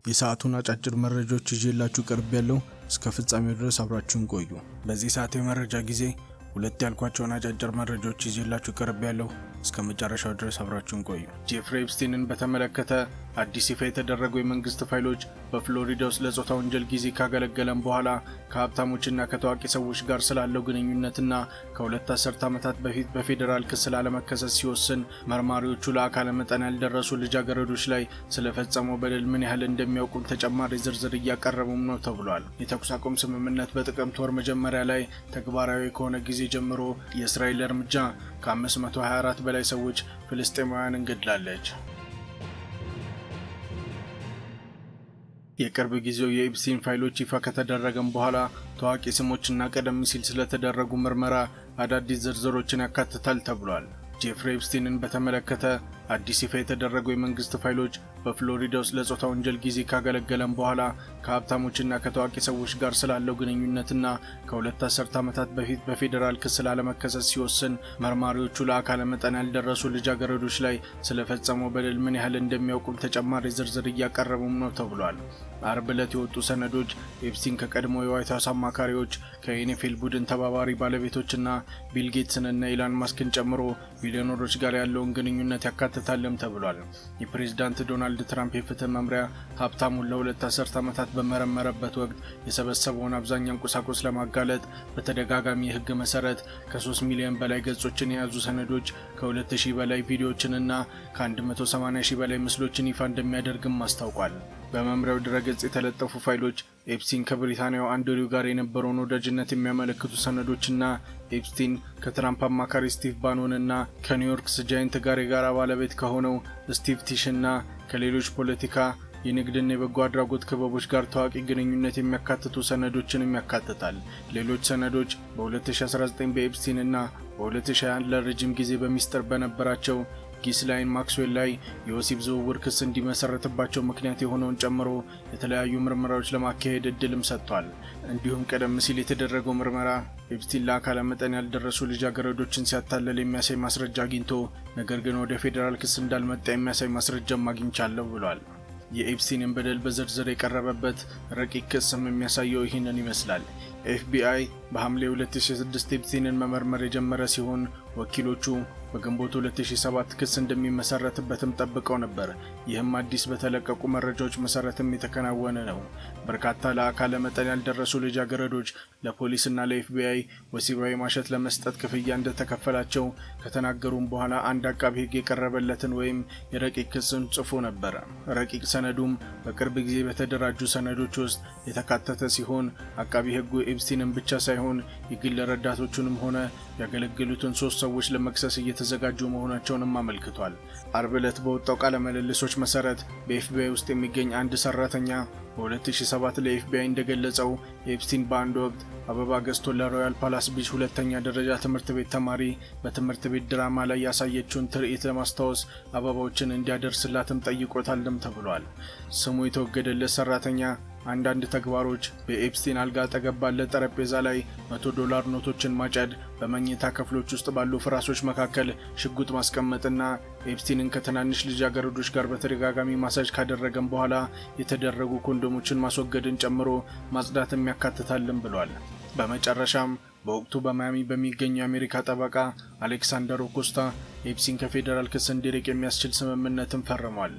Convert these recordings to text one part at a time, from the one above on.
የሰዓቱን አጫጭር መረጃዎች ይዤላችሁ ቀርቤያለሁ። እስከ ፍጻሜው ድረስ አብራችሁን ቆዩ። በዚህ ሰዓት የመረጃ ጊዜ ሁለት ያልኳቸውን አጫጭር መረጃዎች ይዤላችሁ ቀርቤያለሁ። እስከ መጨረሻው ድረስ አብራችሁን ቆዩ። ጄፍሪ ኤፕስቲንን በተመለከተ አዲስ ይፋ የተደረጉ የመንግስት ፋይሎች በፍሎሪዳ ውስጥ ለጾታ ወንጀል ጊዜ ካገለገለም በኋላ ከሀብታሞችና ከታዋቂ ሰዎች ጋር ስላለው ግንኙነትና ከሁለት አስርት ዓመታት በፊት በፌዴራል ክስ ላለመከሰስ ሲወስን መርማሪዎቹ ለአካለ መጠን ያልደረሱ ልጃገረዶች ላይ ስለፈጸመው በደል ምን ያህል እንደሚያውቁም ተጨማሪ ዝርዝር እያቀረቡም ነው ተብሏል። የተኩስ አቁም ስምምነት በጥቅምት ወር መጀመሪያ ላይ ተግባራዊ ከሆነ ጊዜ ጀምሮ የእስራኤል እርምጃ ከ524 በላይ ሰዎች ፍልስጤማውያንን ገድላለች። የቅርብ ጊዜው የኤፕስቲን ፋይሎች ይፋ ከተደረገም በኋላ ታዋቂ ስሞችና ቀደም ሲል ስለተደረጉ ምርመራ አዳዲስ ዝርዝሮችን ያካትታል ተብሏል። ጄፍሪ ኤፕስቲንን በተመለከተ አዲስ ይፋ የተደረጉ የመንግስት ፋይሎች በፍሎሪዳ ውስጥ ለጾታ ወንጀል ጊዜ ካገለገለም በኋላ ከሀብታሞችና ከታዋቂ ሰዎች ጋር ስላለው ግንኙነትና ከሁለት አስርት ዓመታት በፊት በፌዴራል ክስ ላለመከሰስ ሲወስን መርማሪዎቹ ለአካለ መጠን ያልደረሱ ልጃገረዶች ላይ ስለፈጸመው በደል ምን ያህል እንደሚያውቁም ተጨማሪ ዝርዝር እያቀረቡም ነው ተብሏል። አርብ ዕለት የወጡ ሰነዶች ኤፕስቲን ከቀድሞ የዋይት ሀውስ አማካሪዎች ከኤንኤፍኤል ቡድን ተባባሪ ባለቤቶችና ቢል ጌትስንና ኢላን ማስክን ጨምሮ ቢሊዮነሮች ጋር ያለውን ግንኙነት ያካትታልም ተብሏል። የፕሬዝዳንት ዶናልድ ትራምፕ የፍትህ መምሪያ ሀብታሙን ለሁለት አስርት ዓመታት በመረመረበት ወቅት የሰበሰበውን አብዛኛውን ቁሳቁስ ለማጋለጥ በተደጋጋሚ የህግ መሰረት ከ3 ሚሊዮን በላይ ገጾችን የያዙ ሰነዶች፣ ከ2000 በላይ ቪዲዮዎችንና ከ180,000 በላይ ምስሎችን ይፋ እንደሚያደርግም አስታውቋል። በመምሪያው ድረገጽ የተለጠፉ ፋይሎች ኤፕስቲን ከብሪታንያው አንድሪው ጋር የነበረውን ወዳጅነት የሚያመለክቱ ሰነዶችና ኤፕስቲን ከትራምፕ አማካሪ ስቲቭ ባኖንና ከኒውዮርክስ ጃይንት ጋር የጋራ ባለቤት ከሆነው ስቲቭ ቲሽና ከሌሎች ፖለቲካ የንግድና የበጎ አድራጎት ክበቦች ጋር ታዋቂ ግንኙነት የሚያካትቱ ሰነዶችንም ያካትታል። ሌሎች ሰነዶች በ2019 በኤፕስቲንና በ2021 ለረጅም ጊዜ በሚስጥር በነበራቸው ጊስላይን ማክስዌል ላይ የወሲብ ዝውውር ክስ እንዲመሰረትባቸው ምክንያት የሆነውን ጨምሮ የተለያዩ ምርመራዎች ለማካሄድ እድልም ሰጥቷል። እንዲሁም ቀደም ሲል የተደረገው ምርመራ ኤፕስቲን ለአካለ መጠን ያልደረሱ ልጃገረዶችን ሲያታለል የሚያሳይ ማስረጃ አግኝቶ ነገር ግን ወደ ፌዴራል ክስ እንዳልመጣ የሚያሳይ ማስረጃም አግኝቻለሁ ብሏል። የኤፕስቲንን በደል በዝርዝር የቀረበበት ረቂቅ ክስም የሚያሳየው ይህንን ይመስላል። ኤፍቢአይ በሐምሌ 2006 ኤፕስቲንን መመርመር የጀመረ ሲሆን ወኪሎቹ በግንቦት 2007 ክስ እንደሚመሰረትበትም ጠብቀው ነበር። ይህም አዲስ በተለቀቁ መረጃዎች መሰረትም የተከናወነ ነው። በርካታ ለአካለ መጠን ያልደረሱ ልጃገረዶች ለፖሊስና ለኤፍቢአይ ወሲባዊ ማሸት ለመስጠት ክፍያ እንደተከፈላቸው ከተናገሩም በኋላ አንድ አቃቢ ሕግ የቀረበለትን ወይም የረቂቅ ክስን ጽፎ ነበር። ረቂቅ ሰነዱም በቅርብ ጊዜ በተደራጁ ሰነዶች ውስጥ የተካተተ ሲሆን አቃቢ ሕጉ ኤፕስቲንን ብቻ ሳይሆን የግል ረዳቶቹንም ሆነ ያገለገሉትን 3 ሰዎች ለመክሰስ እየተዘጋጁ መሆናቸውንም አመልክቷል። አርብ ዕለት በወጣው ቃለ ምልልሶች መሰረት በኤፍቢአይ ውስጥ የሚገኝ አንድ ሰራተኛ በ2007 ለኤፍቢአይ እንደገለጸው ኤፕስቲን በአንድ ወቅት አበባ ገዝቶ ለሮያል ፓላስ ቢች ሁለተኛ ደረጃ ትምህርት ቤት ተማሪ በትምህርት ቤት ድራማ ላይ ያሳየችውን ትርኢት ለማስታወስ አበባዎችን እንዲያደርስላትም ጠይቆታልም ተብሏል። ስሙ የተወገደለት ሰራተኛ አንዳንድ ተግባሮች በኤፕስቲን አልጋ አጠገብ ባለ ጠረጴዛ ላይ $100 ኖቶችን ማጨድ፣ በመኝታ ክፍሎች ውስጥ ባሉ ፍራሾች መካከል ሽጉጥ ማስቀመጥና ኤፕስቲንን ከትናንሽ ልጃገረዶች ጋር በተደጋጋሚ ማሳጅ ካደረገም በኋላ የተደረጉ ኮንዶሞችን ማስወገድን ጨምሮ ማጽዳትም ያካትታልም ብሏል። በመጨረሻም በወቅቱ በማያሚ በሚገኘው የአሜሪካ ጠበቃ አሌክሳንደር ኦኮስታ ኤፕስቲን ከፌዴራል ክስ እንዲርቅ የሚያስችል ስምምነትን ፈርሟል።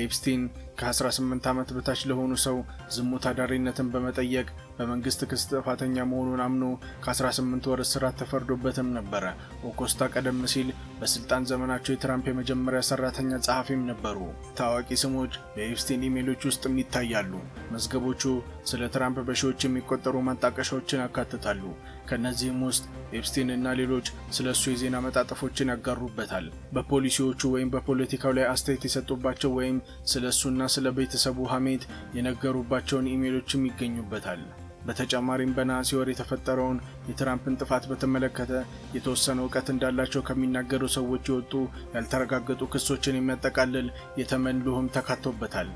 ኤፕስቲን ከ18 ዓመት በታች ለሆኑ ሰው ዝሙት አዳሪነትን በመጠየቅ በመንግስት ክስ ጥፋተኛ መሆኑን አምኖ ከ18 ወር እስራት ተፈርዶበትም ነበረ። ኦኮስታ ቀደም ሲል በስልጣን ዘመናቸው የትራምፕ የመጀመሪያ ሰራተኛ ጸሐፊም ነበሩ። ታዋቂ ስሞች በኤፕስቲን ኢሜሎች ውስጥም ይታያሉ። መዝገቦቹ ስለ ትራምፕ በሺዎች የሚቆጠሩ ማጣቀሻዎችን ያካትታሉ። ከነዚህም ውስጥ ኤፕስቲን እና ሌሎች ስለሱ የዜና መጣጥፎችን ያጋሩበታል። በፖሊሲዎቹ ወይም በፖለቲካው ላይ አስተያየት የሰጡባቸው ወይም ስለሱና ስለ ቤተሰቡ ሐሜት የነገሩባቸውን ኢሜሎችም ይገኙበታል። በተጨማሪም በነሐሴ ወር የተፈጠረውን የትራምፕን ጥፋት በተመለከተ የተወሰነ እውቀት እንዳላቸው ከሚናገሩ ሰዎች የወጡ ያልተረጋገጡ ክሶችን የሚያጠቃልል የተመን ልሁም ተካቶበታል።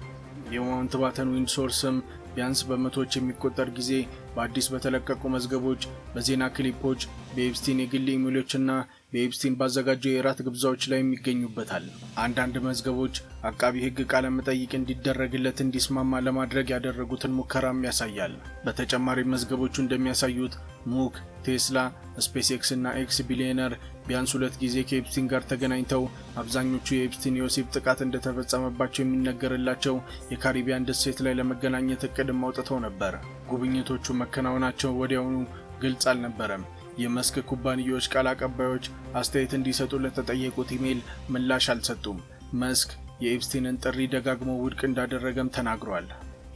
የማውንት ባተን ዊንድሶር ስም ቢያንስ በመቶዎች የሚቆጠር ጊዜ በአዲስ በተለቀቁ መዝገቦች፣ በዜና ክሊፖች፣ በኤፕስቲን የግል ኢሜሎችና በኤፕስቲን ባዘጋጀው የራት ግብዣዎች ላይ ይገኙበታል። አንዳንድ መዝገቦች አቃቢ ሕግ ቃለ መጠይቅ እንዲደረግለት እንዲስማማ ለማድረግ ያደረጉትን ሙከራም ያሳያል። በተጨማሪ መዝገቦቹ እንደሚያሳዩት ሙክ፣ ቴስላ፣ ስፔስ ኤክስ እና ኤክስ ቢሊዮነር ቢያንስ 2 ጊዜ ከኤፕስቲን ጋር ተገናኝተው አብዛኞቹ የኤፕስቲን የወሲብ ጥቃት እንደተፈጸመባቸው የሚነገርላቸው የካሪቢያን ደሴት ላይ ለመገናኘት እቅድም አውጥተው ነበር። ጉብኝቶቹ መከናወናቸው ወዲያውኑ ግልጽ አልነበረም። የመስክ ኩባንያዎች ቃል አቀባዮች አስተያየት እንዲሰጡ ለተጠየቁት ኢሜይል ምላሽ አልሰጡም። መስክ የኤፕስቲንን ጥሪ ደጋግሞ ውድቅ እንዳደረገም ተናግሯል።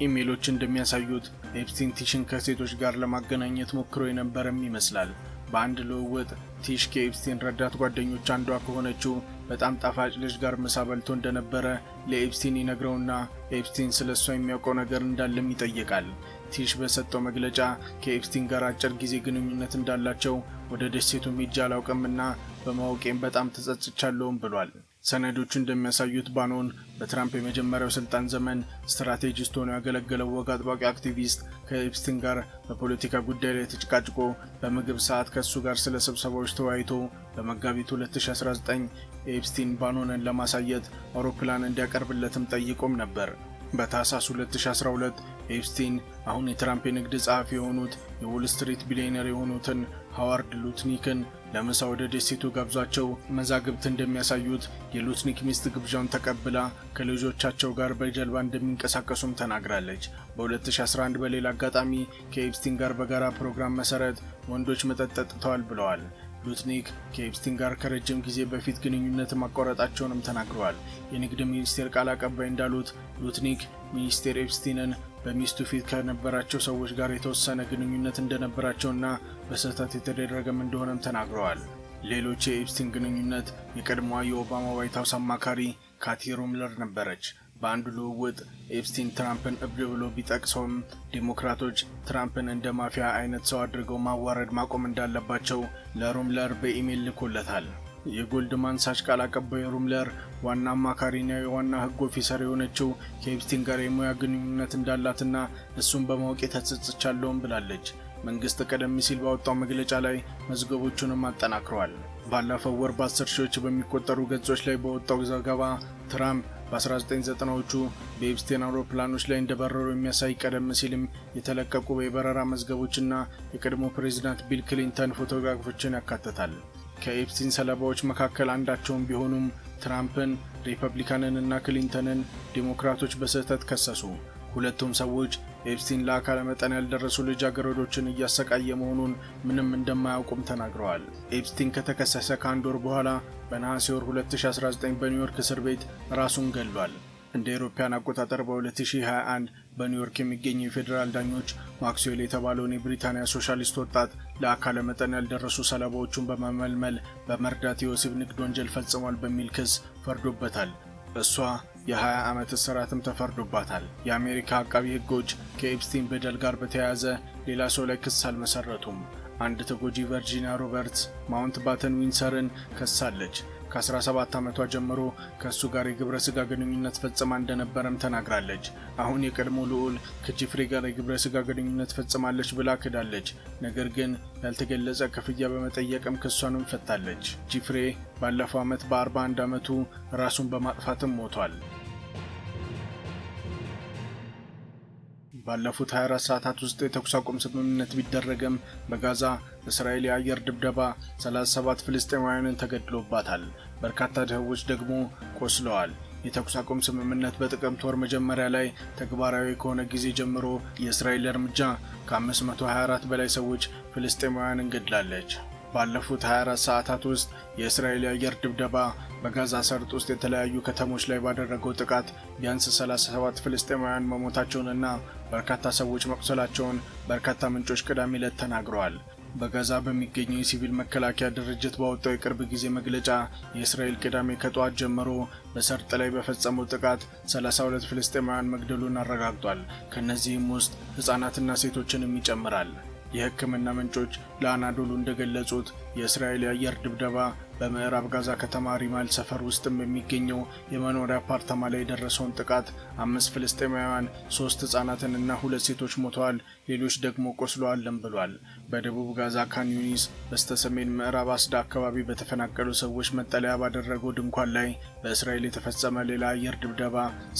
ኢሜይሎች እንደሚያሳዩት ኤፕስቲን ቲሽን ከሴቶች ጋር ለማገናኘት ሞክሮ የነበረም ይመስላል። በአንድ ልውውጥ ቲሽ ከኤፕስቲን ረዳት ጓደኞች አንዷ ከሆነችው በጣም ጣፋጭ ልጅ ጋር ምሳ በልቶ እንደነበረ ለኤፕስቲን ይነግረውና ኤፕስቲን ስለሷ የሚያውቀው ነገር እንዳለም ይጠይቃል። ቲሽ በሰጠው መግለጫ ከኤፕስቲን ጋር አጭር ጊዜ ግንኙነት እንዳላቸው ወደ ደሴቱ ሄጄ አላውቅምና በማወቄም በጣም ተጸጽቻለሁም ብሏል። ሰነዶቹ እንደሚያሳዩት ባኖን በትራምፕ የመጀመሪያው ስልጣን ዘመን ስትራቴጂስት ሆኖ ያገለገለው ወግ አጥባቂ አክቲቪስት ከኤፕስቲን ጋር በፖለቲካ ጉዳይ ላይ ተጨቃጭቆ በምግብ ሰዓት ከሱ ጋር ስለ ስብሰባዎች ተወያይቶ በመጋቢት 2019 ኤፕስቲን ባኖንን ለማሳየት አውሮፕላን እንዲያቀርብለትም ጠይቆም ነበር። በታህሳስ 2012 ኤፕስቲን አሁን የትራምፕ የንግድ ጸሐፊ የሆኑት የዎል ስትሪት ቢሊዮነር የሆኑትን ሃዋርድ ሉትኒክን ለምሳ ወደ ደሴቱ ጋብዟቸው መዛግብት እንደሚያሳዩት የሉትኒክ ሚስት ግብዣውን ተቀብላ ከልጆቻቸው ጋር በጀልባ እንደሚንቀሳቀሱም ተናግራለች። በ2011 በሌላ አጋጣሚ ከኤፕስቲን ጋር በጋራ ፕሮግራም መሰረት ወንዶች መጠጥ ጠጥተዋል ብለዋል። ሉትኒክ ከኤፕስቲን ጋር ከረጅም ጊዜ በፊት ግንኙነት ማቋረጣቸውንም ተናግረዋል። የንግድ ሚኒስቴር ቃል አቀባይ እንዳሉት ሉትኒክ ሚኒስቴር ኤፕስቲንን በሚስቱ ፊት ከነበራቸው ሰዎች ጋር የተወሰነ ግንኙነት እንደነበራቸውና በስህተት የተደረገም እንደሆነም ተናግረዋል። ሌሎች የኤፕስቲን ግንኙነት የቀድሞዋ የኦባማ ዋይት ሀውስ አማካሪ ካቲ ሩምለር ነበረች። በአንድ ልውውጥ ኤፕስቲን ትራምፕን እብድ ብሎ ቢጠቅሰውም ዲሞክራቶች ትራምፕን እንደ ማፊያ አይነት ሰው አድርገው ማዋረድ ማቆም እንዳለባቸው ለሩምለር በኢሜይል ልኮለታል። የጎልድማን ሳች ቃል አቀባይ ሩምለር ዋና አማካሪና የዋና ሕግ ኦፊሰር የሆነችው ከኤፕስቲን ጋር የሙያ ግንኙነት እንዳላትና እሱን በማወቅ ተጸጽቻለሁም ብላለች። መንግስት ቀደም ሲል ባወጣው መግለጫ ላይ መዝገቦቹንም አጠናክረዋል። ባለፈው ወር በ10 ሺዎች በሚቆጠሩ ገጾች ላይ በወጣው ዘገባ ትራምፕ በ1990ዎቹ በኤፕስቲን አውሮፕላኖች ላይ እንደበረሩ የሚያሳይ ቀደም ሲልም የተለቀቁ የበረራ መዝገቦችና የቀድሞ ፕሬዝዳንት ቢል ክሊንተን ፎቶግራፎችን ያካትታል። ከኤፕስቲን ሰለባዎች መካከል አንዳቸውም ቢሆኑም ትራምፕን፣ ሪፐብሊካንንና ክሊንተንን ዲሞክራቶች በስህተት ከሰሱ። ሁለቱም ሰዎች ኤፕስቲን ለአካለ መጠን ያልደረሱ ልጃገረዶችን እያሰቃየ መሆኑን ምንም እንደማያውቁም ተናግረዋል። ኤፕስቲን ከተከሰሰ ከአንድ ወር በኋላ በነሐሴ ወር 2019 በኒውዮርክ እስር ቤት ራሱን ገድሏል። እንደ አውሮፓውያን አቆጣጠር በ2021 በኒውዮርክ የሚገኙ የፌዴራል ዳኞች ማክስዌል የተባለውን የብሪታንያ ሶሻሊስት ወጣት ለአካለ መጠን ያልደረሱ ሰለባዎቹን በመመልመል በመርዳት የወሲብ ንግድ ወንጀል ፈጽሟል በሚል ክስ ፈርዶበታል። እሷ የ20 ዓመት እስራትም ተፈርዶባታል። የአሜሪካ አቃቢ ሕጎች ከኤፕስቲን በደል ጋር በተያያዘ ሌላ ሰው ላይ ክስ አልመሰረቱም። አንድ ተጎጂ ቨርጂኒያ ሮበርትስ ማውንት ባተን ዊንሰርን ከሳለች። ከ17 ዓመቷ ጀምሮ ከእሱ ጋር የግብረ ሥጋ ግንኙነት ፈጽማ እንደነበረም ተናግራለች። አሁን የቀድሞ ልዑል ከጂፍሬ ጋር የግብረ ሥጋ ግንኙነት ፈጽማለች ብላ ክዳለች። ነገር ግን ያልተገለጸ ክፍያ በመጠየቅም ክሷንም ፈታለች። ጂፍሬ ባለፈው ዓመት በ41 ዓመቱ ራሱን በማጥፋትም ሞቷል። ባለፉት 24 ሰዓታት ውስጥ የተኩስ አቁም ስምምነት ቢደረግም በጋዛ እስራኤል የአየር ድብደባ 37 ፍልስጤማውያንን ተገድሎባታል። በርካታ ሰዎች ደግሞ ቆስለዋል። የተኩስ አቁም ስምምነት በጥቅምት ወር መጀመሪያ ላይ ተግባራዊ ከሆነ ጊዜ ጀምሮ የእስራኤል እርምጃ ከ524 በላይ ሰዎች ፍልስጤማውያንን ገድላለች። ባለፉት 24 ሰዓታት ውስጥ የእስራኤል የአየር ድብደባ በጋዛ ሰርጥ ውስጥ የተለያዩ ከተሞች ላይ ባደረገው ጥቃት ቢያንስ 37 ፍልስጤማውያን መሞታቸውንና በርካታ ሰዎች መቁሰላቸውን በርካታ ምንጮች ቅዳሜ ዕለት ተናግረዋል። በጋዛ በሚገኘው የሲቪል መከላከያ ድርጅት ባወጣው የቅርብ ጊዜ መግለጫ የእስራኤል ቅዳሜ ከጠዋት ጀምሮ በሰርጥ ላይ በፈጸመው ጥቃት 32 ፍልስጤማውያን መግደሉን አረጋግጧል። ከነዚህም ውስጥ ሕፃናትና ሴቶችንም ይጨምራል። የሕክምና ምንጮች ለአናዶሉ እንደገለጹት የእስራኤል የአየር ድብደባ በምዕራብ ጋዛ ከተማ ሪማል ሰፈር ውስጥ በሚገኘው የመኖሪያ አፓርታማ ላይ የደረሰውን ጥቃት 5 ፍልስጤማውያን 3 ሕፃናትንና 2 ሴቶች ሞተዋል፣ ሌሎች ደግሞ ቆስለዋልም ብሏል። በደቡብ ጋዛ ካን ዩኒስ በስተሰሜን ምዕራብ አስዳ አካባቢ በተፈናቀሉ ሰዎች መጠለያ ባደረገው ድንኳን ላይ በእስራኤል የተፈጸመ ሌላ አየር ድብደባ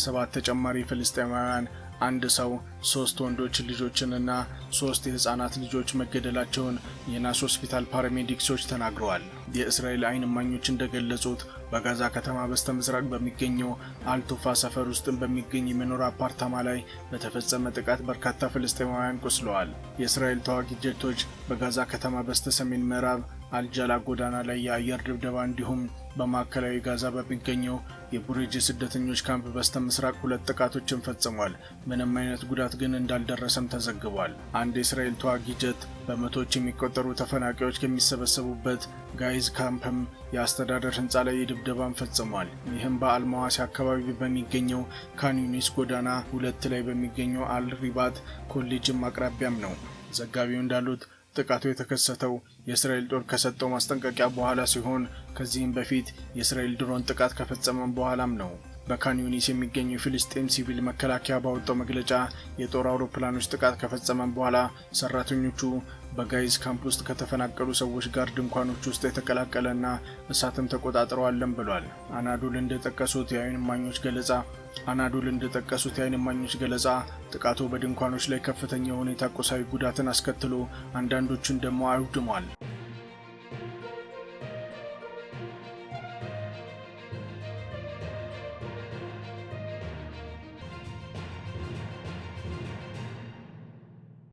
7 ተጨማሪ ፍልስጤማውያን፣ አንድ ሰው፣ 3 ወንዶች ልጆችንና 3 የህፃናት ልጆች መገደላቸውን የናስ ሆስፒታል ፓራሜዲክሶች ተናግረዋል። የእስራኤል ዓይን እማኞች እንደገለጹት በጋዛ ከተማ በስተምስራቅ በሚገኘው አልቱፋ ሰፈር ውስጥ በሚገኝ የመኖሪያ አፓርታማ ላይ በተፈጸመ ጥቃት በርካታ ፍልስጤማውያን ቆስለዋል። የእስራኤል ተዋጊ ጀቶች በጋዛ ከተማ በስተሰሜን ምዕራብ አልጃላ ጎዳና ላይ የአየር ድብደባ እንዲሁም በማዕከላዊ ጋዛ በሚገኘው የቡሬጅ ስደተኞች ካምፕ በስተምስራቅ 2 ጥቃቶችን ፈጽሟል። ምንም አይነት ጉዳት ግን እንዳልደረሰም ተዘግቧል። አንድ የእስራኤል ተዋጊ ጀት በመቶዎች የሚቆጠሩ ተፈናቃዮች ከሚሰበሰቡበት ጋይዝ ካምፕም የአስተዳደር ህንፃ ላይ ድብደባን ፈጽሟል። ይህም በአልማዋሲ አካባቢ በሚገኘው ካን ዩኒስ ጎዳና 2 ላይ በሚገኘው አልሪባት ኮሌጅም አቅራቢያም ነው። ዘጋቢው እንዳሉት ጥቃቱ የተከሰተው የእስራኤል ጦር ከሰጠው ማስጠንቀቂያ በኋላ ሲሆን ከዚህም በፊት የእስራኤል ድሮን ጥቃት ከፈጸመ በኋላም ነው። በካን ዩኒስ የሚገኘው የፊልስጤም ሲቪል መከላከያ ባወጣው መግለጫ የጦር አውሮፕላኖች ጥቃት ከፈጸመ በኋላ ሰራተኞቹ በጋይዝ ካምፕ ውስጥ ከተፈናቀሉ ሰዎች ጋር ድንኳኖች ውስጥ የተቀላቀለና እሳትም ተቆጣጥረዋልም ብሏል። አናዶል እንደጠቀሱት የዓይን እማኞች ገለጻ ጥቃቱ በድንኳኖች ላይ ከፍተኛ የሆነ ቁሳዊ ጉዳትን አስከትሎ አንዳንዶቹን ደግሞ አውድሟል።